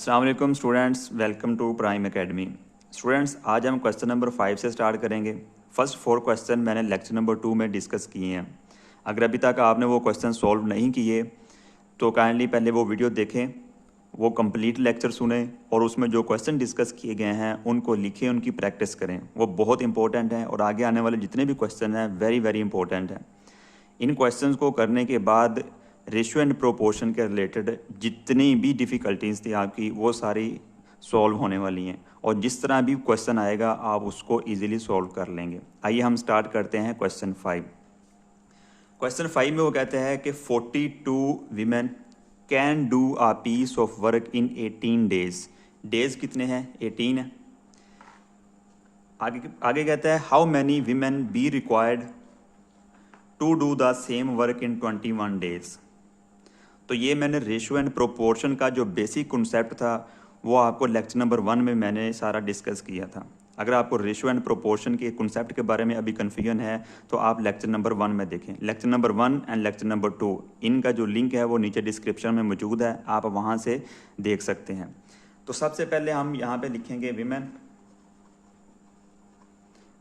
अस्सलाम वालेकुम students, welcome to Prime Academy. Students, आज हम क्वेश्चन नंबर 5 से स्टार्ट करेंगे। फर्स्ट 4 क्वेश्चन मैंने लेक्चर नंबर 2 में डिस्कस किए हैं। अगर अभी तक आपने वो क्वेश्चन सॉल्व नहीं किए तो काइंडली पहले वो वीडियो देखें, वो कंप्लीट लेक्चर सुने और उसमें जो क्वेश्चन डिस्कस किए गए हैं उनको लिखें, उनकी प्रैक्टिस करें। वो बहुत इंपॉर्टेंट है और आगे आने वाले जितने भी क्वेश्चन हैं वेरी वेरी इंपॉर्टेंट हैं। इन क्वेश्चंस को करने के बाद रेशियो एंड प्रोपोर्शन के रिलेटेड जितनी भी डिफ़िकल्टीज़ थी आपकी वो सारी सॉल्व होने वाली हैं और जिस तरह भी क्वेश्चन आएगा आप उसको इजीली सॉल्व कर लेंगे। आइए हम स्टार्ट करते हैं क्वेश्चन 5। क्वेश्चन 5 में वो कहते हैं कि 42 women can do a piece of work in 18 days. Days कितने हैं? 18 है। आगे कहता है how many women be required to do the same work in 21 days. तो ये मैंने रेशियो एंड प्रोपोर्शन का जो बेसिक कॉन्सेप्ट था वो आपको लेक्चर नंबर 1 में मैंने सारा डिस्कस किया था। अगर आपको रेशियो एंड प्रोपोर्शन के कॉन्सेप्ट के बारे में अभी कन्फ्यूजन है तो आप लेक्चर नंबर 1 में देखें। Lecture number 1 and lecture number 2 इनका जो लिंक है वो नीचे डिस्क्रिप्शन में मौजूद है, आप वहाँ से देख सकते हैं। तो सबसे पहले हम यहाँ पे लिखेंगे विमेन,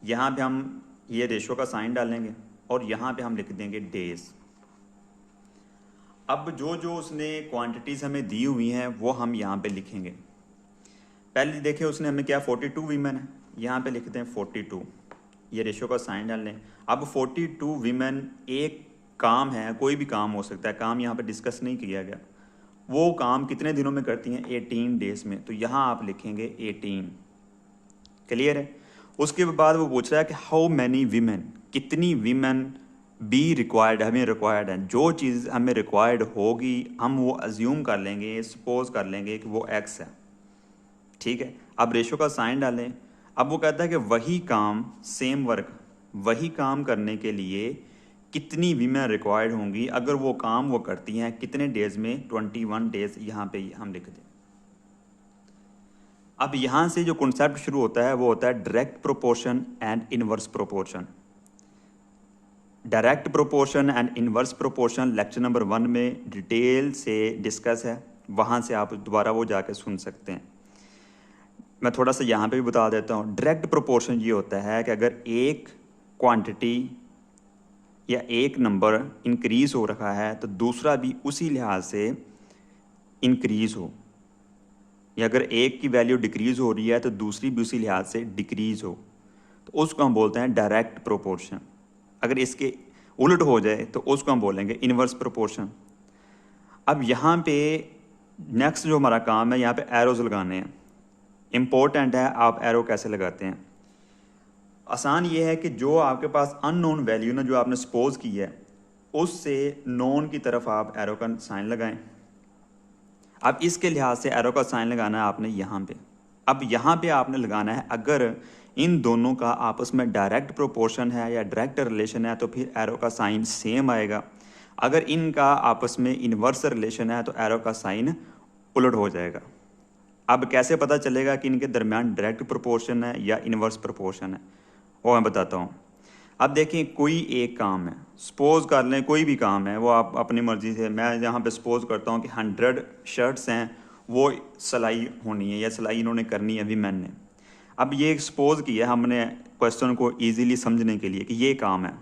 यहाँ पे हम ये रेशियो का साइन डालेंगे और यहाँ पे हम लिख देंगे डेज। अब जो जो उसने क्वांटिटीज़ हमें दी हुई हैं वो हम यहाँ पे लिखेंगे। पहले देखें उसने हमें क्या 42 वीमेन है, यहाँ पे लिखते हैं 42, ये रेशियो का साइन डाल लें। अब 42 वीमेन एक काम है, कोई भी काम हो सकता है, काम यहाँ पे डिस्कस नहीं किया गया। वो काम कितने दिनों में करती हैं? 18 डेज में। तो यहाँ आप लिखेंगे 18। क्लियर है? उसके बाद वो पूछ रहा है कि हाउ मैनी वीमेन, कितनी वीमेन बी रिक्वायर्ड, हमें रिक्वायर्ड है। जो चीज़ हमें रिक्वायर्ड होगी हम वो अज्यूम कर लेंगे, सपोज कर लेंगे कि वो एक्स है। ठीक है, अब रेशो का साइन डालें। अब वो कहता है कि वही काम, सेम वर्क, वही काम करने के लिए कितनी वीमेन रिक्वायर्ड होंगी अगर वो काम वो करती हैं कितने डेज में? 21 डेज यहाँ पे हम लिख दें। अब यहाँ से जो कॉन्सेप्ट शुरू होता है वो होता है direct proportion and inverse proportion. Direct proportion and inverse proportion lecture number 1 में डिटेल से डिस्कस है, वहाँ से आप दोबारा वो जाके सुन सकते हैं। मैं थोड़ा सा यहाँ पे भी बता देता हूँ। डायरेक्ट प्रोपोर्शन ये होता है कि अगर एक क्वांटिटी या एक नंबर इंक्रीज़ हो रखा है तो दूसरा भी उसी लिहाज से इंक्रीज़ हो, या अगर एक की वैल्यू डिक्रीज़ हो रही है तो दूसरी भी उसी लिहाज से डिक्रीज़ हो, तो उसको हम बोलते हैं डायरेक्ट प्रोपोर्शन। अगर इसके उलट हो जाए तो उसको हम बोलेंगे इनवर्स प्रोपोर्शन। अब यहाँ पे नेक्स्ट जो हमारा काम है, यहाँ पे एरोज लगाने हैं। इम्पोर्टेंट है आप एरो कैसे लगाते हैं। आसान ये है कि जो आपके पास अननोन वैल्यू ना, जो आपने सपोज की है, उससे नोन की तरफ आप एरो का साइन लगाएं। अब इसके लिहाज से एरो का साइन लगाना है आपने यहाँ पे। अब यहाँ पे आपने लगाना है अगर इन दोनों का आपस में डायरेक्ट प्रोपोर्शन है या डायरेक्ट रिलेशन है तो फिर एरो का साइन सेम आएगा। अगर इनका आपस में इन्वर्स रिलेशन है तो एरो का साइन उलट हो जाएगा। अब कैसे पता चलेगा कि इनके दरमियान डायरेक्ट प्रोपोर्शन है या इन्वर्स प्रोपोर्शन है, वो मैं बताता हूँ। अब देखें, कोई एक काम है, सपोज कर लें कोई भी काम है, वो आप अपनी मर्ज़ी से, मैं यहाँ पे सपोज करता हूँ कि 100 शर्ट्स हैं, वो सिलाई होनी है या सिलाई इन्होंने करनी है वीमेन ने। अब ये एक्सपोज किया हमने क्वेश्चन को इजीली समझने के लिए कि ये काम है।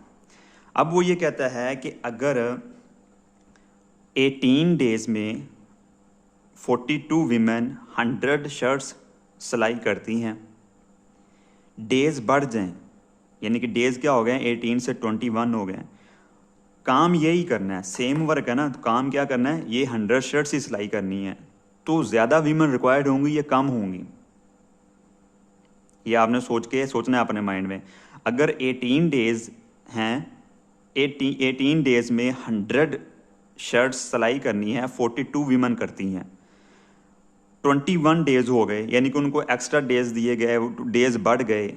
अब वो ये कहता है कि अगर 18 डेज में 42 वीमेन 100 शर्ट्स सिलाई करती हैं, डेज बढ़ जाएं, यानी कि डेज क्या हो गए? 18 से 21 हो गए। काम यही करना है, सेम वर्क है ना, तो काम क्या करना है? ये 100 शर्ट्स ही सिलाई करनी है। तो ज़्यादा वीमेन रिक्वायर्ड होंगी या कम होंगी? ये आपने सोचना है अपने माइंड में। अगर 18 डेज हैं, 18 डेज में 100 शर्ट्स सिलाई करनी है, 42 वीमेन करती हैं, 21 डेज हो गए, यानी कि उनको एक्स्ट्रा डेज दिए गए, डेज बढ़ गए,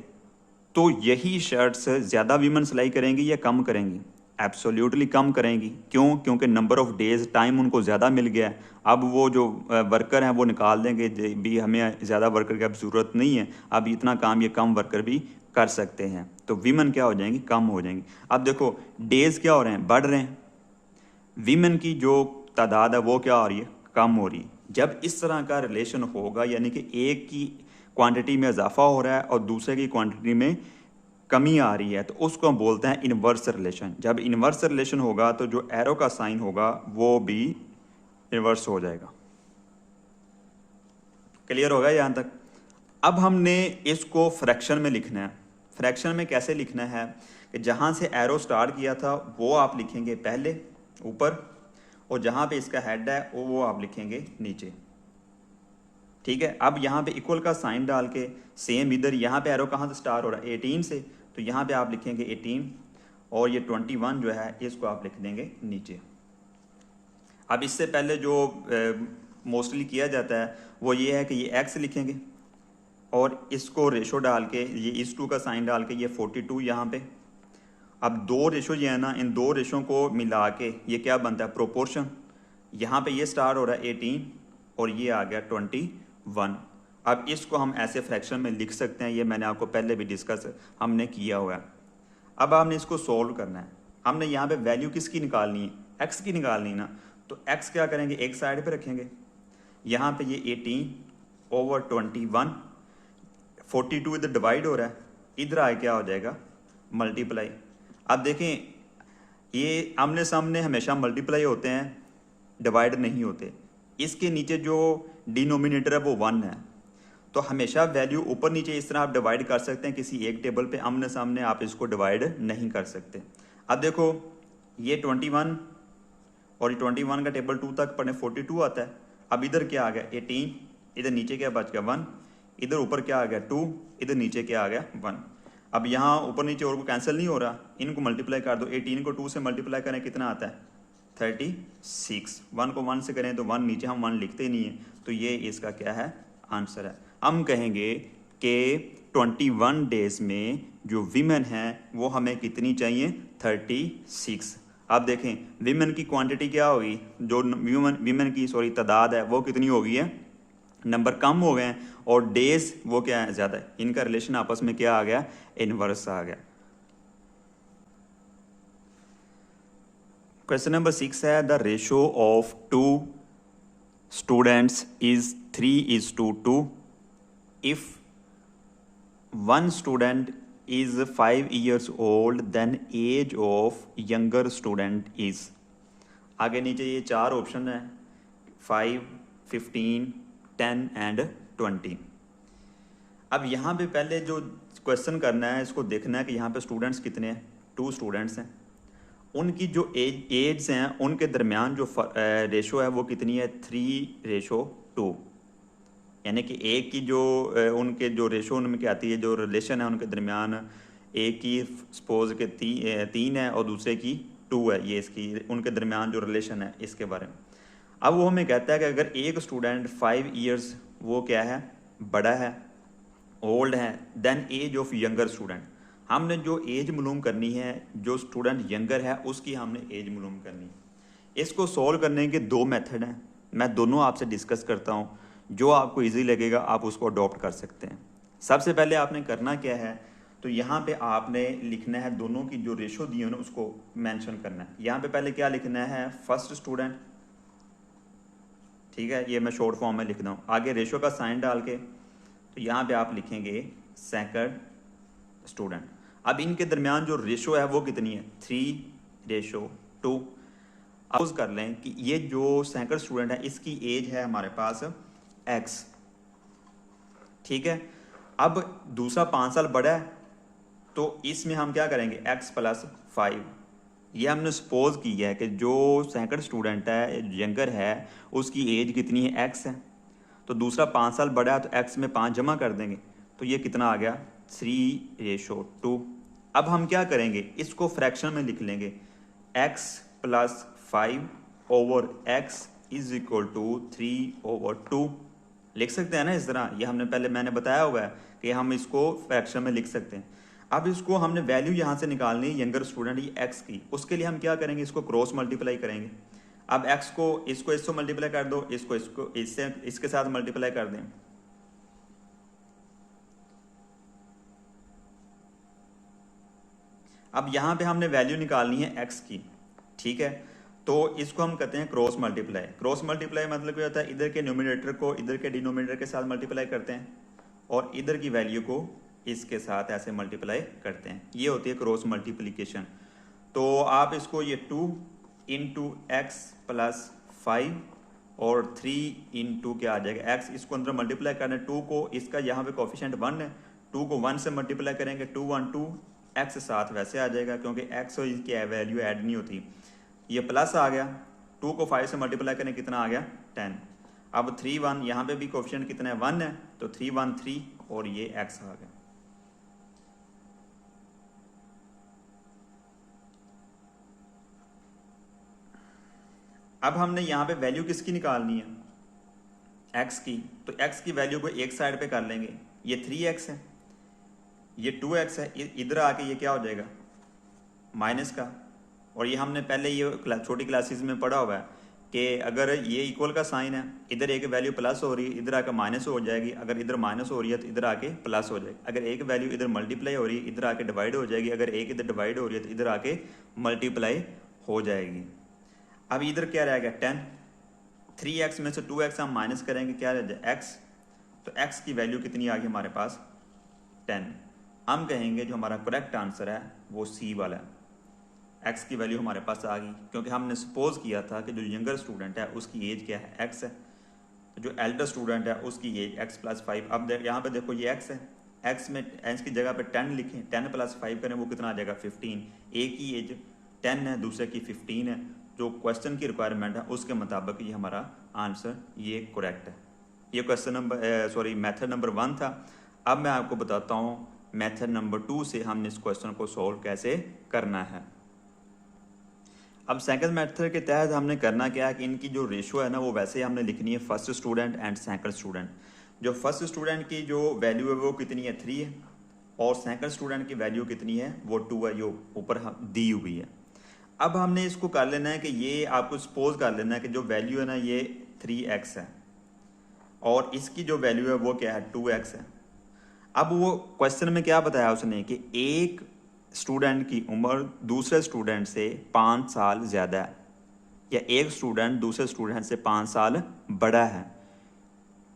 तो यही शर्ट्स ज़्यादा वीमेन सिलाई करेंगी या कम करेंगी? एब्सोल्युटली कम करेंगी। क्यों? क्योंकि नंबर ऑफ़ डेज, टाइम उनको ज़्यादा मिल गया है। अब वो जो वर्कर हैं वो निकाल देंगे भी, हमें ज़्यादा वर्कर की अब ज़रूरत नहीं है, अब इतना काम ये कम वर्कर भी कर सकते हैं, तो वीमेन क्या हो जाएंगी? कम हो जाएंगी। अब देखो डेज़ क्या हो रहे हैं? बढ़ रहे हैं। वीमेन की जो तादाद है वो क्या हो रही है? कम हो रही है। जब इस तरह का रिलेशन होगा, यानी कि एक की क्वांटिटी में इजाफा हो रहा है और दूसरे की क्वांटिटी में कमी आ रही है, तो उसको हम बोलते हैं इनवर्स रिलेशन। जब इनवर्स रिलेशन होगा तो जो एरो का साइन होगा वो भी इनवर्स हो जाएगा। क्लियर होगा यहाँ तक? अब हमने इसको फ्रैक्शन में लिखना है। फ्रैक्शन में कैसे लिखना है कि जहाँ से एरो स्टार्ट किया था वो आप लिखेंगे पहले ऊपर, और जहाँ पे इसका हेड है वो आप लिखेंगे नीचे। ठीक है, अब यहाँ पे इक्वल का साइन डाल के सेम इधर यहाँ पे एरो कहाँ से स्टार्ट हो रहा है 18 से, तो यहाँ पे आप लिखेंगे 18 और ये 21 जो है इसको आप लिख देंगे नीचे। अब इससे पहले जो मोस्टली किया जाता है वो ये है कि ये एक्स लिखेंगे और इसको रेशो डाल के ये इस टू का साइन डाल के ये 42 यहाँ पे। अब दो रेशो ये है ना, इन दो रेशों को मिला के ये क्या बनता है प्रोपोर्शन। यहाँ पे ये स्टार्ट हो रहा है 18 और ये आ गया 21। अब इसको हम ऐसे फ्रैक्शन में लिख सकते हैं, ये मैंने आपको पहले भी डिस्कस हमने किया हुआ है। अब आपने इसको सोल्व करना है। हमने यहाँ पे वैल्यू किसकी निकालनी है, एक्स की निकालनी ना, तो एक्स क्या करेंगे एक साइड पे रखेंगे। यहाँ पे ये 18 ओवर 21, 42 इधर डिवाइड हो रहा है, इधर आए क्या हो जाएगा मल्टीप्लाई। अब देखें ये आमने सामने हमेशा मल्टीप्लाई होते हैं, डिवाइड नहीं होते। इसके नीचे जो डिनोमिनेटर है वो 1 है, तो हमेशा वैल्यू ऊपर नीचे इस तरह आप डिवाइड कर सकते हैं। किसी एक टेबल पे आमने सामने आप इसको डिवाइड नहीं कर सकते। अब देखो ये 21 और 21 का टेबल 2 तक पढ़ने 42 आता है। अब इधर क्या आ गया 18, इधर नीचे क्या बच गया 1, इधर ऊपर क्या आ गया 2, इधर नीचे क्या आ गया 1। अब यहाँ ऊपर नीचे और को कैंसिल नहीं हो रहा, इनको मल्टीप्लाई कर दो। 18 को 2 से मल्टीप्लाई करें कितना आता है 36। 1 को 1 से करें तो 1, नीचे हम 1 लिखते नहीं है, तो ये इसका क्या है आंसर है। हम कहेंगे कि 21 डेज में जो वीमेन है वो हमें कितनी चाहिए 36। आप देखें वीमेन की क्वांटिटी क्या होगी, जो वीमेन की तादाद है वो कितनी हो गई है, नंबर कम हो गए हैं, और डेज वो क्या है ज़्यादा है। इनका रिलेशन आपस में क्या आ गया इनवर्स आ गया। क्वेश्चन नंबर 6 है the ratio of 2 students is 3:2 if one student is 5 years old then age of younger student is। आगे नीचे ये 4 ऑप्शन है 5, 15, 10 एंड 20। अब यहाँ पे पहले जो क्वेश्चन करना है इसको देखना है कि यहाँ पे स्टूडेंट्स कितने हैं, 2 स्टूडेंट्स हैं। उनकी जो एज हैं उनके दरमियान जो रेशो है वो कितनी है 3:2, यानी कि एक की जो उनके जो रेशो उनमें क्या आती है, जो रिलेशन है उनके दरमियान, एक की सपोज के 3 है और दूसरे की 2 है, ये इसकी उनके दरमियान जो रिलेशन है इसके बारे में। अब वो हमें कहता है कि अगर एक स्टूडेंट 5 इयर्स वो क्या है बड़ा है ओल्ड है, then age of younger student, हमने जो एज मालूम करनी है जो स्टूडेंट यंगर है उसकी हमने एज मालूम करनी है। इसको सॉल्व करने के 2 मेथड हैं, मैं दोनों आपसे डिस्कस करता हूँ, जो आपको इजी लगेगा आप उसको अडॉप्ट कर सकते हैं। सबसे पहले आपने करना क्या है, तो यहाँ पे आपने लिखना है दोनों की जो रेशो दी है ना उसको मेंशन करना है। यहाँ पे पहले क्या लिखना है फर्स्ट स्टूडेंट, ठीक है, ये मैं शॉर्ट फॉर्म में लिख रहा हूँ। आगे रेशो का साइन डाल के तो यहाँ पे आप लिखेंगे सेकंड स्टूडेंट। अब इनके दरमियान जो रेशो है वो कितनी है 3:2। अब कर लें कि ये जो सेकंड स्टूडेंट है इसकी एज है हमारे पास x, ठीक है। अब दूसरा 5 साल बड़ा है तो इसमें हम क्या करेंगे x + 5। ये हमने सपोज की है कि जो सेकंड स्टूडेंट है यंगर है उसकी एज कितनी है x है, तो दूसरा 5 साल बड़ा है तो x में 5 जमा कर देंगे तो ये कितना आ गया 3:2। अब हम क्या करेंगे इसको फ्रैक्शन में लिख लेंगे x + 5 ओवर x = 3/2 लिख सकते हैं ना इस तरह। ये हमने पहले मैंने बताया हुआ है कि हम इसको फ्रैक्शन में लिख सकते हैं। अब इसको हमने वैल्यू यहाँ से निकालनी है यंगर स्टूडेंट ये x की, उसके लिए हम क्या करेंगे इसको क्रॉस मल्टीप्लाई करेंगे। अब x को इससे मल्टीप्लाई कर दो, इसको इससे इसके साथ मल्टीप्लाई कर दें। अब यहाँ पे हमने वैल्यू निकालनी है x की, ठीक है। तो इसको हम कहते हैं क्रॉस मल्टीप्लाई। क्रॉस मल्टीप्लाई मतलब क्या होता है, इधर के न्यूमरेटर को इधर के डिनोमिनेटर के साथ मल्टीप्लाई करते हैं और इधर की वैल्यू को इसके साथ ऐसे मल्टीप्लाई करते हैं, ये होती है क्रॉस मल्टीप्लिकेशन। तो आप इसको ये 2 इंटू एक्स प्लस 5 और 3 इंटू क्या आ जाएगा एक्स, इसको अंदर मल्टीप्लाई करना है 2 को, इसका यहाँ पे कोफिशिएंट 1 है, 2 को 1 से मल्टीप्लाई करेंगे 2 1 2, एक्स साथ वैसे आ जाएगा क्योंकि एक्स और इसकी वैल्यू ऐड नहीं होती। ये प्लस आ गया, 2 को 5 से मल्टीप्लाई करें कितना आ गया 10। अब 3 1 यहाँ पे भी कोफिशिएंट कितना है 1 है, तो 3 1 3 और ये एक्स आ गया। अब हमने यहाँ पे वैल्यू किसकी निकालनी है, x की, तो x की वैल्यू को एक साइड पे कर लेंगे, ये 3x है, ये 2x है, इधर आके ये क्या हो जाएगा माइनस का। और ये हमने पहले ये छोटी क्लासेस में पढ़ा हुआ है कि अगर ये इक्वल का साइन है, इधर एक वैल्यू प्लस हो रही है, इधर आकर माइनस हो जाएगी, अगर इधर माइनस हो रही है तो इधर आके प्लस हो जाएगी, अगर एक वैल्यू इधर मल्टीप्लाई हो रही है इधर आके डिवाइड हो जाएगी, अगर एक इधर डिवाइड हो रही है तो इधर आके मल्टीप्लाई हो जाएगी। अब इधर क्या रहेगा 10, 3x में से 2x हम माइनस करेंगे, क्या रह जाए x, तो x की वैल्यू कितनी आ गई हमारे पास 10। हम कहेंगे जो हमारा करेक्ट आंसर है वो C वाला है, x की वैल्यू हमारे पास आ गई, क्योंकि हमने सपोज किया था कि जो यंगर स्टूडेंट है उसकी एज क्या है x है, जो एल्डर स्टूडेंट है उसकी एज x प्लस 5। अब यहाँ पे देखो ये x है, x में x की जगह पे 10 लिखें, 10 प्लस 5 करें वो कितना आ जाएगा 15, एक ही एज 10 है दूसरे की 15 है, जो क्वेश्चन की रिक्वायरमेंट है उसके मुताबिक ये हमारा आंसर ये करेक्ट है। ये क्वेश्चन नंबर मेथड नंबर 1 था। अब मैं आपको बताता हूँ मेथड नंबर 2 से हमने इस क्वेश्चन को सॉल्व कैसे करना है। अब सेकंड मेथड के तहत हमने करना क्या है कि इनकी जो रेशियो है ना वो वैसे ही हमने लिखनी है first student and second student. जो फर्स्ट स्टूडेंट की जो वैल्यू है वो कितनी है 3 है और सेकंड स्टूडेंट की वैल्यू कितनी है वो 2 है, जो ऊपर दी हुई है। अब हमने इसको कर लेना है कि ये आपको सपोज कर लेना है कि जो वैल्यू है ना ये 3x है और इसकी जो वैल्यू है वो क्या है 2x है। अब वो क्वेश्चन में क्या बताया उसने कि एक स्टूडेंट की उम्र दूसरे स्टूडेंट से 5 साल ज़्यादा है या एक स्टूडेंट दूसरे स्टूडेंट से 5 साल बड़ा है।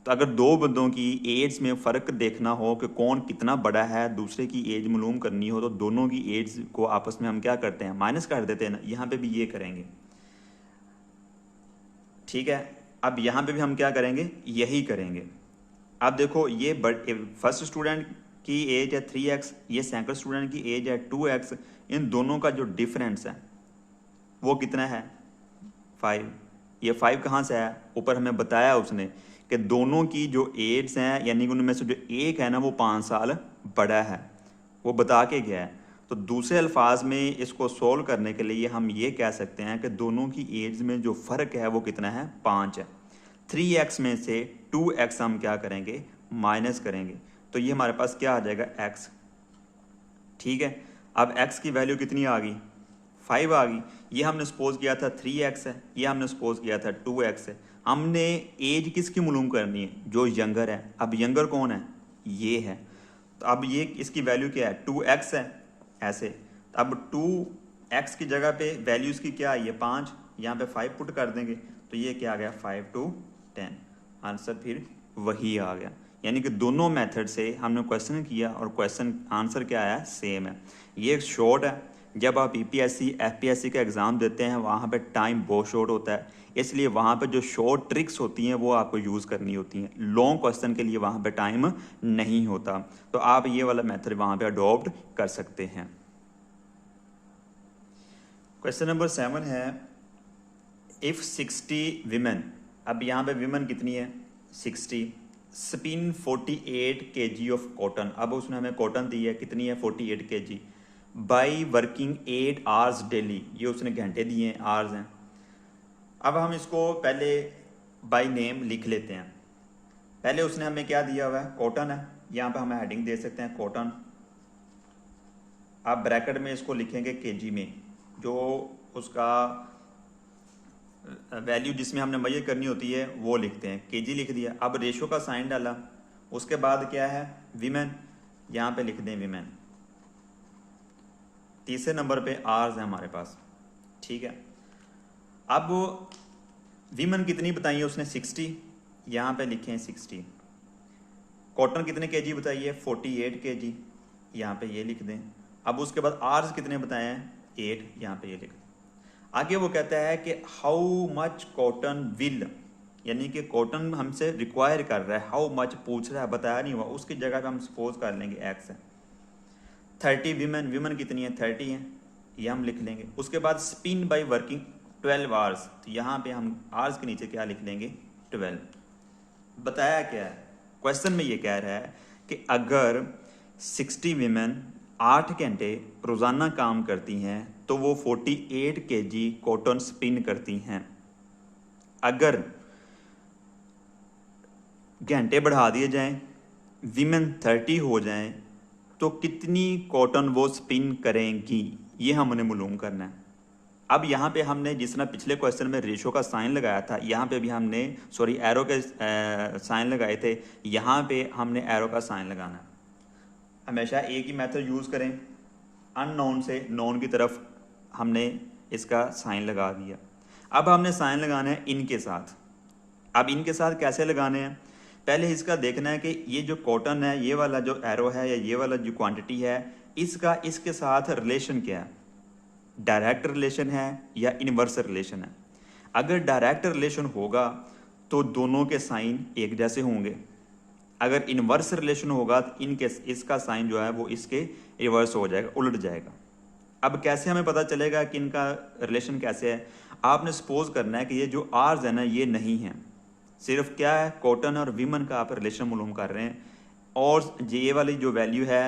तो अगर दो बंदों की एज में फ़र्क देखना हो कि कौन कितना बड़ा है, दूसरे की एज मालूम करनी हो, तो दोनों की एज को आपस में हम क्या करते हैं माइनस कर देते हैं ना, यहाँ पे भी ये करेंगे, ठीक है। अब यहाँ पे भी हम क्या करेंगे यही करेंगे। अब देखो ये फर्स्ट स्टूडेंट की एज है 3x, ये सेकंड स्टूडेंट की एज है 2x, इन दोनों का जो डिफरेंस है वो कितना है 5। ये 5 कहाँ से आया, ऊपर हमें बताया उसने कि दोनों की जो एज हैं यानी कि उनमें से जो एक है ना वो 5 साल बड़ा है, वो बता के गया है। तो दूसरे अल्फाज में इसको सोल्व करने के लिए हम ये कह सकते हैं कि दोनों की एज में जो फ़र्क है वो कितना है 5 है। 3x में से 2x हम क्या करेंगे माइनस करेंगे, तो ये हमारे पास क्या आ जाएगा x, ठीक है। अब x की वैल्यू कितनी आ गई 5 आ गई। ये हमने सपोज किया था 3x है, ये हमने सपोज किया था 2x है। हमने एज किसकी मालूम करनी है जो यंगर है। अब यंगर कौन है ये है, तो अब ये इसकी वैल्यू क्या है 2x है ऐसे। तो अब 2x की जगह पे वैल्यू इसकी क्या आई है 5, यहाँ पे 5 पुट कर देंगे तो ये क्या आ गया 5 to 10, आंसर फिर वही आ गया। यानी कि दोनों मेथड से हमने क्वेश्चन किया और क्वेश्चन आंसर क्या आया सेम है। ये एक शॉर्ट है, जब आप यूपीएससी एफपीएससी का एग्ज़ाम देते हैं वहाँ पे टाइम बहुत शॉर्ट होता है, इसलिए वहाँ पे जो शॉर्ट ट्रिक्स होती हैं वो आपको यूज़ करनी होती हैं। लॉन्ग क्वेश्चन के लिए वहाँ पे टाइम नहीं होता, तो आप ये वाला मेथड वहाँ पे अडॉप्ट कर सकते हैं। क्वेश्चन नंबर 7 है इफ़ 60 विमेन, अब यहाँ पे विमेन कितनी है 60, स्पिन 48 kg ऑफ कॉटन, अब उसने हमें कॉटन दी है कितनी है 48 kg, by working 8 hours daily, ये उसने घंटे दिए हैं आवर्स हैं। अब हम इसको पहले बाई नेम लिख लेते हैं। पहले उसने हमें क्या दिया हुआ है कॉटन है, यहाँ पे हमें हेडिंग दे सकते हैं कॉटन। आप ब्रैकेट में इसको लिखेंगे केजी में, जो उसका वैल्यू जिसमें हमने मेजर करनी होती है वो लिखते हैं, केजी लिख दिया। अब रेशो का साइन डाला, उसके बाद क्या है विमेन, यहाँ पे लिख दें विमेन। तीसरे नंबर पे आवर्स है हमारे पास, ठीक है। अब वीमन कितनी बताई है उसने 60, यहाँ पे लिखे हैं 60। कॉटन कितने केजी बताई है 48 केजी, यहाँ पे ये लिख दें। अब उसके बाद आर्स कितने बताए हैं 8, यहाँ पे ये लिख दें। आगे वो कहता है कि हाउ मच कॉटन विल, यानी कि कॉटन हमसे रिक्वायर कर रहा है, हाउ मच पूछ रहा है, बताया नहीं हुआ, उसकी जगह पे हम सपोज कर लेंगे एक्स है। 30 वीमेन, वीमेन कितनी है 30 है, ये हम लिख लेंगे। उसके बाद स्पिन बाय वर्किंग 12 आवर्स, तो यहाँ पे हम आवर्स के नीचे क्या लिख लेंगे 12। बताया क्या है क्वेश्चन में, ये कह रहा है कि अगर 60 वीमेन 8 घंटे रोज़ाना काम करती हैं तो वो 48 केजी कॉटन स्पिन करती हैं। अगर घंटे बढ़ा दिए जाएं, वीमेन 30 हो जाएं, तो कितनी कॉटन वो स्पिन करेंगी, ये हमने मालूम करना है। अब यहाँ पे हमने जिस तरह पिछले क्वेश्चन में रेशो का साइन लगाया था, यहाँ पे भी हमने एरो के साइन लगाए थे, यहाँ पे हमने एरो का साइन लगाना है। हमेशा एक ही मेथड यूज़ करें, अननोन से नोन की तरफ हमने इसका साइन लगा दिया। अब हमने साइन लगाना है इनके साथ। अब इनके साथ कैसे लगाने हैं, पहले इसका देखना है कि ये जो कॉटन है, ये वाला जो एरो है या ये वाला जो क्वांटिटी है, इसका इसके साथ रिलेशन क्या है, डायरेक्ट रिलेशन है या इनवर्स रिलेशन है। अगर डायरेक्ट रिलेशन होगा तो दोनों के साइन एक जैसे होंगे, अगर इनवर्स रिलेशन होगा तो इनके इसका साइन जो है वो इसके रिवर्स हो जाएगा, उलट जाएगा। अब कैसे हमें पता चलेगा कि इनका रिलेशन कैसे है, आपने सपोज करना है कि ये जो आर्स है ना ये नहीं है, सिर्फ क्या है कॉटन और वीमन का आप रिलेशन मालूम कर रहे हैं, और ये वाली जो वैल्यू है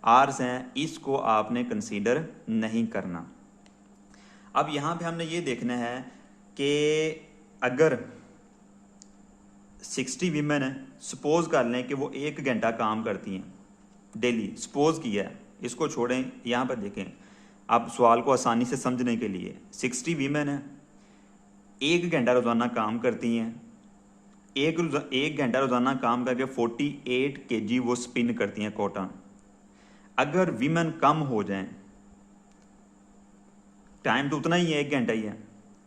आर्स हैं इसको आपने कंसीडर नहीं करना। अब यहाँ पे हमने ये देखना है कि अगर 60 वीमेन है, सपोज कर लें कि वो 1 घंटा काम करती हैं डेली, सपोज किया है, इसको छोड़ें, यहाँ पर देखें आप सवाल को आसानी से समझने के लिए। 60 वीमेन है, 1 घंटा रोज़ाना काम करती हैं, एक घंटा रोज़ाना काम करके 48 केजी वो स्पिन करती हैं कॉटन। अगर वीमेन कम हो जाएं, टाइम तो उतना ही है 1 घंटा ही है,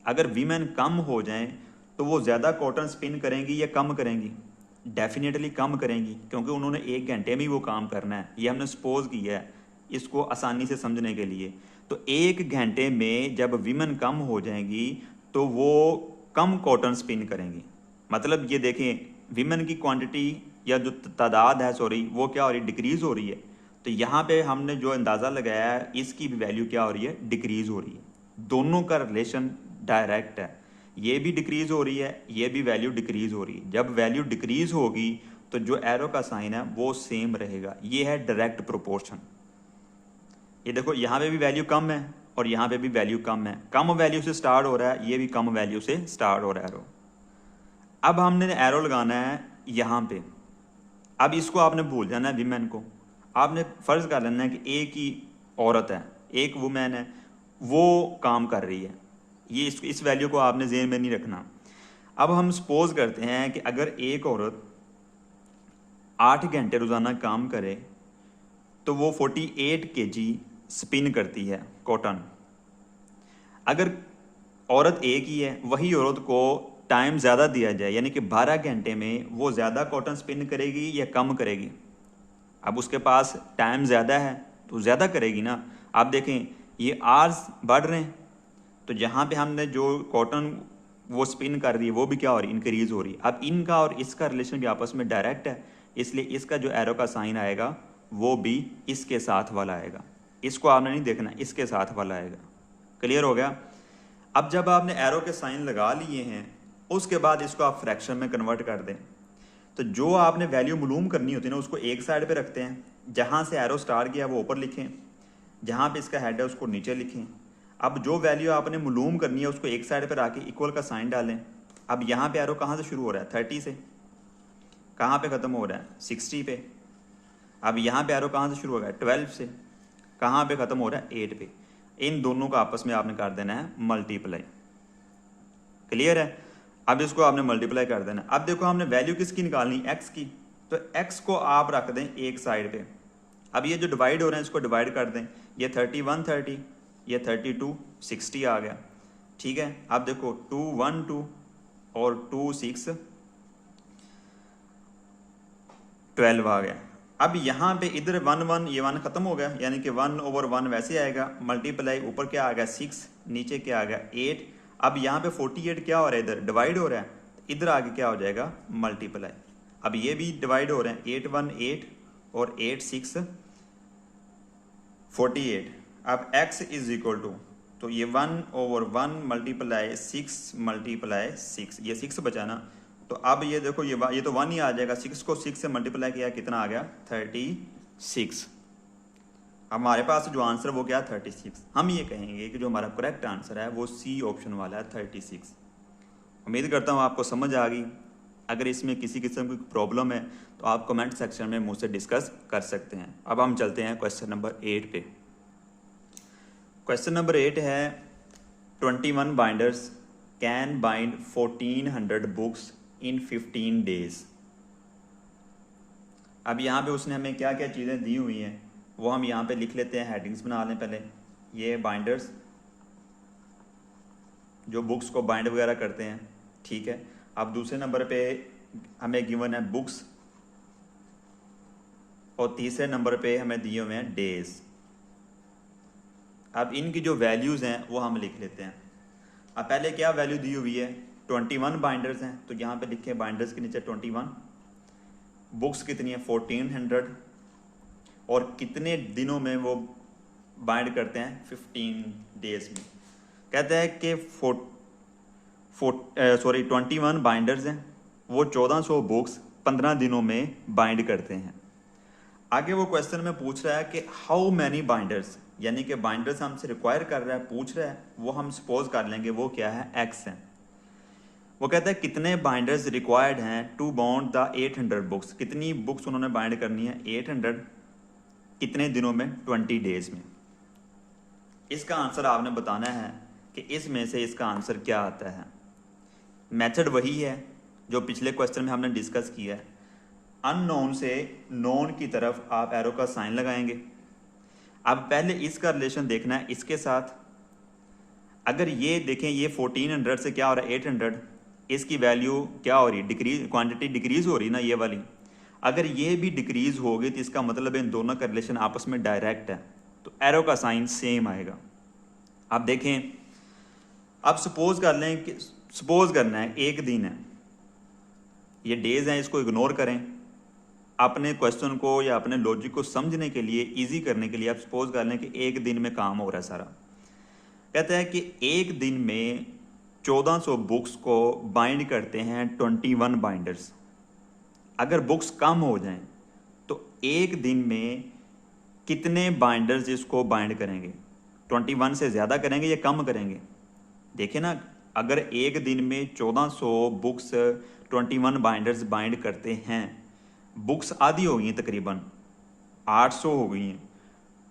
अगर वीमेन कम हो जाएं तो वो ज़्यादा कॉटन स्पिन करेंगी या कम करेंगी, डेफिनेटली कम करेंगी, क्योंकि उन्होंने 1 घंटे में ही वो काम करना है। ये हमने सपोज किया है इसको आसानी से समझने के लिए। तो 1 घंटे में जब वीमेन कम हो जाएंगी तो वो कम कॉटन स्पिन करेंगी। मतलब ये देखें वीमेन की क्वांटिटी या जो तादाद है वो क्या हो रही है, डिक्रीज़ हो रही है। तो यहाँ पे हमने जो अंदाज़ा लगाया है इसकी भी वैल्यू क्या हो रही है, डिक्रीज़ हो रही है। दोनों का रिलेशन डायरेक्ट है, ये भी डिक्रीज़ हो रही है, ये भी वैल्यू डिक्रीज़ हो रही है। जब वैल्यू डिक्रीज़ होगी तो जो एरो का साइन है वो सेम रहेगा। ये है डायरेक्ट प्रोपोर्शन। ये देखो यहाँ पे भी वैल्यू कम है और यहाँ पे भी वैल्यू कम है, कम वैल्यू से स्टार्ट हो रहा है, ये भी कम वैल्यू से स्टार्ट हो रहा है एरो। अब हमने एरो लगाना है यहाँ पे। अब इसको आपने भूल जाना है वीमेन को, आपने फ़र्ज़ कर लेना है कि एक ही औरत है, एक वुमेन है, वो काम कर रही है। ये इस वैल्यू को आपने ज़हन में नहीं रखना। अब हम सपोज करते हैं कि अगर एक औरत 8 घंटे रोज़ाना काम करे तो वो 48 केजी स्पिन करती है कॉटन। अगर औरत एक ही है, वही औरत को टाइम ज़्यादा दिया जाए, यानी कि 12 घंटे में वो ज़्यादा कॉटन स्पिन करेगी या कम करेगी। अब उसके पास टाइम ज़्यादा है तो ज़्यादा करेगी ना। आप देखें ये आवर्स बढ़ रहे हैं, तो जहाँ पे हमने जो कॉटन वो स्पिन कर रही है वो भी क्या हो रही है, इंक्रीज़ हो रही है। अब इनका और इसका रिलेशन भी आपस में डायरेक्ट है, इसलिए इसका जो एरो का साइन आएगा वो भी इसके साथ वाला आएगा। इसको आपने नहीं देखना, इसके साथ वाला आएगा। क्लियर हो गया। अब जब आपने एरो के साइन लगा लिए हैं उसके बाद इसको आप फ्रैक्शन में कन्वर्ट कर दें। तो जो आपने वैल्यू मालूम करनी होती है ना उसको एक साइड पे रखते हैं, जहाँ से एरो स्टार्ट किया वो ऊपर लिखें, जहाँ पे इसका हेड है उसको नीचे लिखें। अब जो वैल्यू आपने मालूम करनी है उसको एक साइड पर आके इक्वल का साइन डालें। अब यहाँ पे एरो कहाँ से शुरू हो रहा है, 30 से, कहाँ पे ख़त्म हो रहा है, 60 पे। अब यहाँ पे एरो कहाँ से शुरू हो रहा है, 12 से, कहाँ पे ख़त्म हो रहा है, 8 पे। इन दोनों का आपस में आपने कर देना है मल्टीप्लाई। क्लियर है। अब इसको आपने मल्टीप्लाई कर देना। अब देखो हमने वैल्यू किसकी निकालनी, एक्स की, तो एक्स को आप रख दें एक साइड पे। अब ये जो डिवाइड हो रहे हैं इसको डिवाइड कर दें, ये 31 30, ये 32 60 आ गया। ठीक है। अब देखो 2 1 2 और 2 6 12 आ गया। अब यहाँ पे इधर 1 1 ये 1 खत्म हो गया, यानी कि 1/1 वैसे आएगा, मल्टीप्लाई ऊपर क्या आ गया 6, नीचे क्या आ गया 8। अब यहाँ पे 48 क्या हो रहा है, इधर डिवाइड हो रहा है, इधर आगे क्या हो जाएगा मल्टीप्लाई। अब ये भी डिवाइड हो रहे हैं, 8 1 8 और 8 6 48। अब x इज इक्वल टू, तो ये 1/1 मल्टीप्लाई 6 मल्टीप्लाई 6, ये 6 बचा ना, तो अब ये देखो ये तो 1 ही आ जाएगा, 6 को 6 से मल्टीप्लाई किया कितना आ गया 36। अब हमारे पास जो आंसर वो क्या 36। हम ये कहेंगे कि जो हमारा करेक्ट आंसर है वो सी ऑप्शन वाला है 36। उम्मीद करता हूँ आपको समझ आ गई। अगर इसमें किसी किस्म की प्रॉब्लम है तो आप कमेंट सेक्शन में मुझसे डिस्कस कर सकते हैं। अब हम चलते हैं क्वेश्चन नंबर 8 पे। क्वेश्चन नंबर 8 है 21 binders can bind 1400 books in 15 days. अब यहाँ पे उसने हमें क्या क्या चीज़ें दी हुई हैं वो हम यहाँ पे लिख लेते हैं, हेडिंग्स बना लें पहले। ये बाइंडर्स जो बुक्स को बाइंड वगैरह करते हैं, ठीक है। अब दूसरे नंबर पे हमें गिवन है बुक्स, और तीसरे नंबर पे हमें दिए हुए हैं डेज। अब इनकी जो वैल्यूज़ हैं वो हम लिख लेते हैं। अब पहले क्या वैल्यू दी हुई है 21 बाइंडर्स हैं, तो यहाँ पे लिखे बाइंडर्स के नीचे 21, बुक्स कितनी है 1400, और कितने दिनों में वो बाइंड करते हैं 15 डेज में। कहते हैं कि 21 बाइंडर्स हैं, वो 1400 बुक्स 15 दिनों में बाइंड करते हैं। आगे वो क्वेश्चन में पूछ रहा है कि हाउ मैनी बाइंडर्स, यानी कि बाइंडर्स हमसे रिक्वायर कर रहा है, पूछ रहा है, वो हम सपोज कर लेंगे वो क्या है x है। वो कहता है कितने बाइंडर्स रिक्वायर्ड हैं टू बाउंड द 800 बुक्स, कितनी बुक्स उन्होंने बाइंड करनी है 800, कितने दिनों में 20 डेज में। इसका आंसर आपने बताना है कि इसमें से इसका आंसर क्या आता है। मेथड वही है जो पिछले क्वेश्चन में हमने डिस्कस किया है। अननोन से नोन की तरफ आप एरो का साइन लगाएंगे। अब पहले इसका रिलेशन देखना है इसके साथ। अगर ये देखें ये 1400 से क्या हो रहा है 800, इसकी वैल्यू क्या हो रही है डिक्रीज, क्वांटिटी डिक्रीज हो रही ना ये वाली। अगर ये भी डिक्रीज होगी तो इसका मतलब इन दोनों का रिलेशन आपस में डायरेक्ट है, तो एरो का साइन सेम आएगा। अब देखें, अब सपोज कर लें कि सपोज करना है एक दिन है, ये डेज हैं, इसको इग्नोर करें। अपने क्वेश्चन को या अपने लॉजिक को समझने के लिए, इजी करने के लिए आप सपोज कर लें कि एक दिन में काम हो रहा है सारा। कहता है कि एक दिन में 1400 बुक्स को बाइंड करते हैं 21 बाइंडर्स। अगर बुक्स कम हो जाएं तो एक दिन में कितने बाइंडर्स इसको बाइंड करेंगे, 21 से ज़्यादा करेंगे या कम करेंगे। देखिए ना, अगर एक दिन में 1400 बुक्स 21 बाइंडर्स बाइंड करते हैं, बुक्स आधी हो गई हैं, तकरीबन 800 हो गई हैं,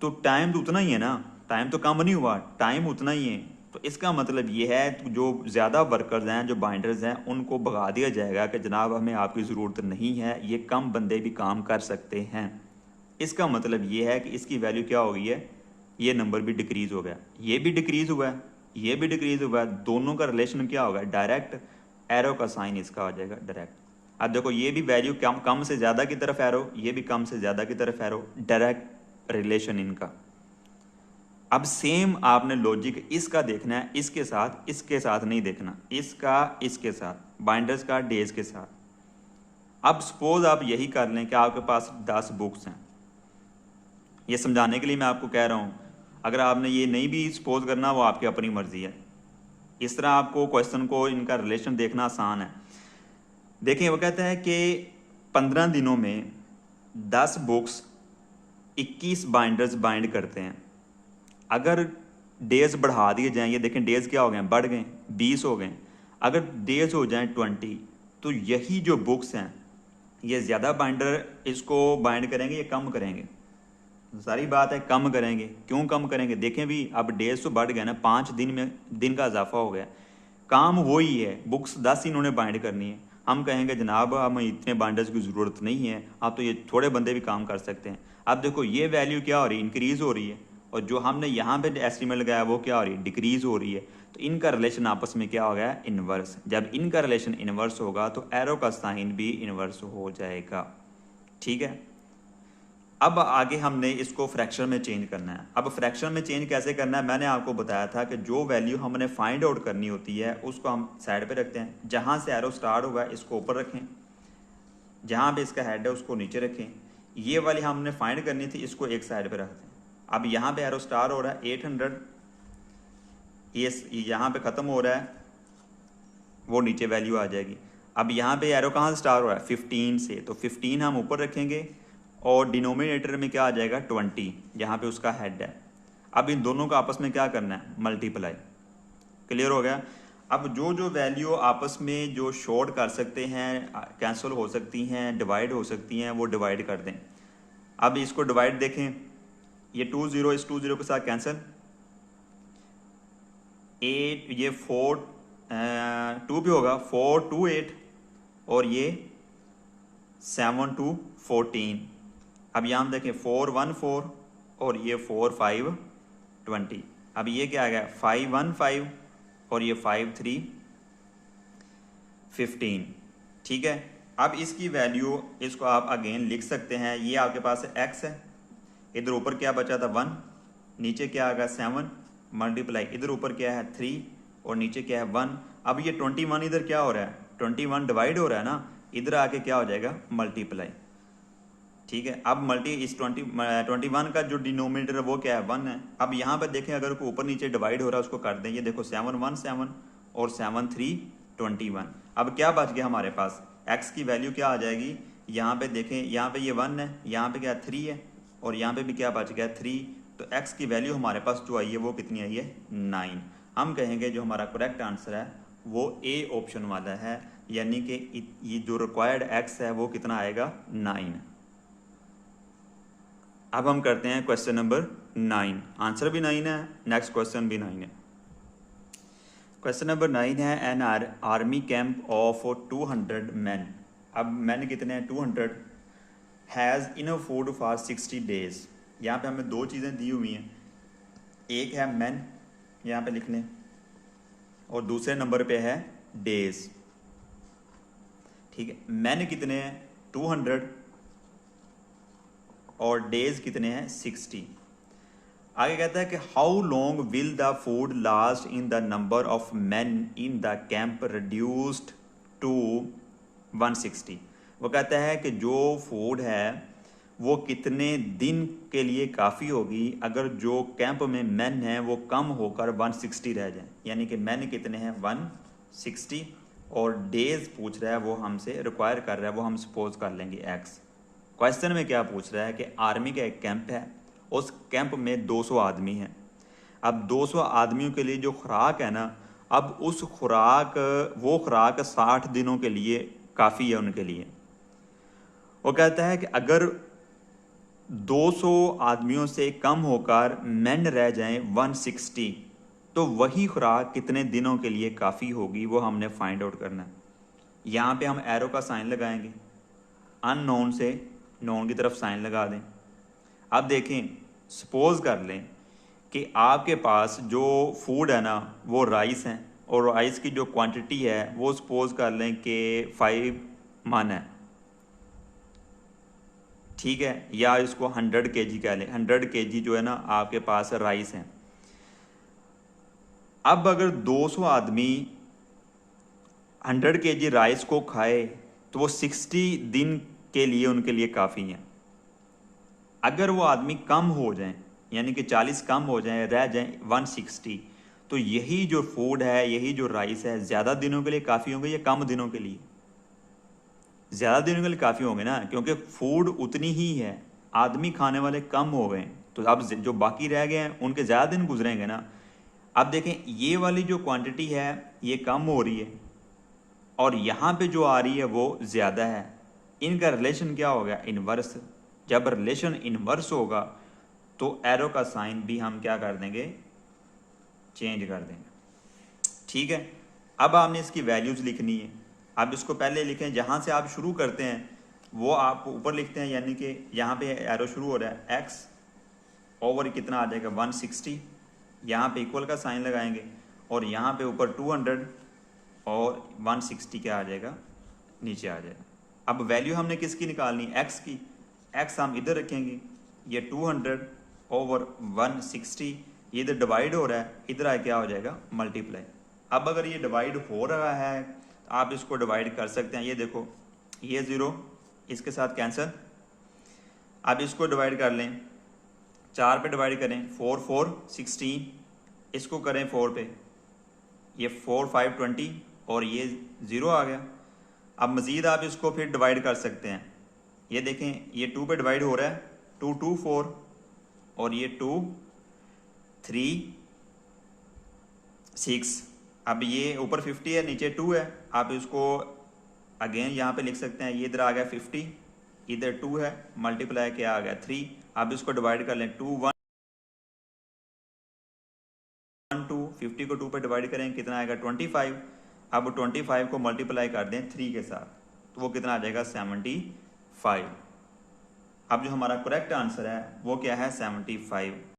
तो टाइम तो उतना ही है ना, टाइम तो कम नहीं हुआ, टाइम उतना ही है। तो इसका मतलब ये है जो ज़्यादा वर्कर्स हैं, जो बाइंडर्स हैं, उनको भगा दिया जाएगा कि जनाब हमें आपकी ज़रूरत नहीं है, ये कम बंदे भी काम कर सकते हैं। इसका मतलब ये है कि इसकी वैल्यू क्या हो गई है, ये नंबर भी डिक्रीज़ हो गया, ये भी डिक्रीज़ हुआ है, ये भी डिक्रीज़ हुआ है, दोनों का रिलेशन क्या होगा डायरेक्ट, एरो का साइन इसका आ जाएगा डायरेक्ट। अब देखो ये भी वैल्यू कम से ज़्यादा की तरफ एरो, ये भी कम से ज़्यादा की तरफ एरो, डायरेक्ट रिलेशन इनका। अब सेम आपने लॉजिक इसका देखना है, इसके साथ नहीं देखना, इसका इसके साथ, बाइंडर्स का डेज के साथ। अब सपोज आप यही कर लें कि आपके पास 10 बुक्स हैं, ये समझाने के लिए मैं आपको कह रहा हूँ। अगर आपने ये नहीं भी सपोज करना, वो आपकी अपनी मर्जी है। इस तरह आपको क्वेश्चन को इनका रिलेशन देखना आसान है। देखें, वो कहता है कि 15 दिनों में 10 बुक्स 21 बाइंडर्स बाइंड करते हैं। अगर डेज बढ़ा दिए जाएं, ये देखें डेज क्या हो गए, बढ़ गए, 20 हो गए। अगर डेज हो जाएं 20, तो यही जो बुक्स हैं ये ज़्यादा बाइंडर इसको बाइंड करेंगे या कम करेंगे। सारी बात है कम करेंगे। क्यों कम करेंगे, देखें भी अब डेज तो बढ़ गए ना, 5 दिन में दिन का इजाफा हो गया, काम वही है, बुक्स 10 इन्होंने बाइंड करनी है। हम कहेंगे जनाब हमें इतने बाइंडर्स की ज़रूरत नहीं है, आप तो ये थोड़े बंदे भी काम कर सकते हैं। अब देखो ये वैल्यू क्या हो रही है, इंक्रीज़ हो रही है, और जो हमने यहाँ पे एस्टिमेट लगाया वो क्या हो रही है, डिक्रीज हो रही है। तो इनका रिलेशन आपस में क्या हो गया, इन्वर्स। जब इनका रिलेशन इन्वर्स होगा तो एरो का साइन भी इन्वर्स हो जाएगा। ठीक है, अब आगे हमने इसको फ्रैक्शन में चेंज करना है। अब फ्रैक्शन में चेंज कैसे करना है, मैंने आपको बताया था कि जो वैल्यू हमने फाइंड आउट करनी होती है उसको हम साइड पे रखते हैं। जहाँ से एरो स्टार्ट होगा इसको ऊपर रखें, जहाँ पे इसका हेड है उसको नीचे रखें। ये वाली हमने फाइंड करनी थी, इसको एक साइड पे रखते हैं। अब यहाँ पे एरो स्टार्ट हो रहा है 800, ये यहाँ पे ख़त्म हो रहा है, वो नीचे वैल्यू आ जाएगी। अब यहाँ पे एरो कहाँ से स्टार्ट हो रहा है, 15 से, तो 15 हम ऊपर रखेंगे और डिनोमिनेटर में क्या आ जाएगा, 20, जहाँ पे उसका हेड है। अब इन दोनों का आपस में क्या करना है, मल्टीप्लाई। क्लियर हो गया। अब जो जो वैल्यू आपस में जो शॉर्ट कर सकते हैं, कैंसिल हो सकती हैं, डिवाइड हो सकती हैं, वो डिवाइड कर दें। अब इसको डिवाइड देखें, ये 2 0 इस 2 0 के साथ कैंसिल, 8 ये 4 2 भी होगा, 4 2 8 और ये 7 2 14। अब यहाँ हम देखें 4 1 4 और ये 4 5 20। अब ये क्या आ गया, 5 1 5 और ये 5 3 15। ठीक है, अब इसकी वैल्यू इसको आप अगेन लिख सकते हैं। ये आपके पास x है, इधर ऊपर क्या बचा था 1, नीचे क्या आ गया 7, मल्टीप्लाई इधर ऊपर क्या है 3 और नीचे क्या है 1। अब ये 21 इधर क्या हो रहा है, 21 डिवाइड हो रहा है ना, इधर आके क्या हो जाएगा, मल्टीप्लाई। ठीक है, अब इस 21 का जो डिनोमिनेटर है वो क्या है, 1 है। अब यहाँ पर देखें, अगर ऊपर नीचे डिवाइड हो रहा है उसको कर दें। ये देखो 7 1 7 और 7 3 21। अब क्या बच गया हमारे पास, x की वैल्यू क्या आ जाएगी, यहाँ पे देखें, यहाँ पे ये 1 है, यहाँ पे क्या 3 है और यहाँ पे भी क्या बच गया 3। तो x की वैल्यू हमारे पास जो आई है वो कितनी आई है, 9। हम कहेंगे जो हमारा करेक्ट आंसर है वो ए ऑप्शन वाला है, यानी कि ये जो रिक्वायर्ड x है वो कितना आएगा, 9। अब हम करते हैं क्वेश्चन नंबर 9। आंसर भी 9 है, नेक्स्ट क्वेश्चन भी 9 है। क्वेश्चन नंबर 9 है, an army camp of 200 man. अब मैन कितने हैं, 200, has enough food for 60 days. यहाँ पे हमें दो चीज़ें दी हुई हैं, एक है मैन यहाँ पे लिख लें और दूसरे नंबर पे है डेज। ठीक है, मैन कितने हैं 200 और डेज कितने हैं 60। आगे कहता है कि how long will the food last in the number of man in the camp reduced to 160। वो कहता है कि जो फूड है वो कितने दिन के लिए काफ़ी होगी अगर जो कैंप में मैन है वो कम होकर 160 रह जाए। यानी कि मैन कितने हैं 160 और डेज पूछ रहा है, वो हमसे रिक्वायर कर रहा है, वो हम सपोज कर लेंगे x। क्वेश्चन में क्या पूछ रहा है कि आर्मी का एक कैंप है, उस कैंप में 200 आदमी हैं। अब 200 आदमियों के लिए जो खुराक है ना, अब उस वो खुराक 60 दिनों के लिए काफ़ी है उनके लिए। वो कहता है कि अगर 200 आदमियों से कम होकर मैन रह जाएं 160, तो वही खुराक कितने दिनों के लिए काफ़ी होगी, वो हमने फाइंड आउट करना है। यहाँ पे हम एरो का साइन लगाएंगे, अननोन से नोन की तरफ साइन लगा दें। अब देखें, सपोज कर लें कि आपके पास जो फूड है ना वो राइस है और राइस की जो क्वांटिटी है वो सपोज कर लें कि 5 मन है। ठीक है, या इसको 100 kg कह लें, 100 kg जो है ना आपके पास राइस है। अब अगर 200 आदमी 100 kg राइस को खाए तो वो 60 दिन के लिए उनके लिए काफ़ी है। अगर वो आदमी कम हो जाए, यानी कि 40 कम हो जाए, रह जाए 160, तो यही जो फूड है, यही जो राइस है, ज़्यादा दिनों के लिए काफ़ी होंगे या कम दिनों के लिए? ज़्यादा दिनों के लिए काफ़ी होंगे ना, क्योंकि फूड उतनी ही है, आदमी खाने वाले कम हो गए, तो अब जो बाकी रह गए हैं उनके ज़्यादा दिन गुजरेंगे ना। अब देखें, ये वाली जो क्वांटिटी है ये कम हो रही है और यहाँ पे जो आ रही है वो ज़्यादा है। इनका रिलेशन क्या हो गया, इन्वर्स। जब रिलेशन इन्वर्स होगा तो एरो का साइन भी हम क्या कर देंगे, चेंज कर देंगे। ठीक है, अब आपने इसकी वैल्यूज़ लिखनी है। आप इसको पहले लिखें, जहाँ से आप शुरू करते हैं वो आप ऊपर लिखते हैं, यानी कि यहाँ पे एरो शुरू हो रहा है x ओवर कितना आ जाएगा 160, यहाँ पे इक्वल का साइन लगाएंगे और यहाँ पे ऊपर 200 और 160 क्या आ जाएगा, नीचे आ जाएगा। अब वैल्यू हमने किसकी निकालनी, एक्स की। एक्स हम इधर रखेंगे, ये 200 ओवर 160, ये इधर डिवाइड हो रहा है, इधर आए क्या हो जाएगा, मल्टीप्लाई। अब अगर ये डिवाइड हो रहा है तो आप इसको डिवाइड कर सकते हैं। ये देखो, ये 0 इसके साथ कैंसिल। अब इसको डिवाइड कर लें, 4 पे डिवाइड करें, 4 4 16, इसको करें 4 पे, ये 4 5 20 और ये 0 आ गया। अब मज़ीद आप इसको फिर डिवाइड कर सकते हैं। ये देखें, ये 2 पे डिवाइड हो रहा है, 2 2 4 और ये 2 3 6। अब ये ऊपर 50 है, नीचे 2 है। आप इसको अगेन यहाँ पे लिख सकते हैं, ये इधर आ गया 50, इधर 2 है, मल्टीप्लाई क्या आ गया 3। आप इसको डिवाइड कर लें, 2 1 2, 50 को 2 पे डिवाइड करें, कितना आएगा 25। अब 25 को मल्टीप्लाई कर दें 3 के साथ, तो वो कितना आ जाएगा 75। अब जो हमारा करेक्ट आंसर है वो क्या है, 75।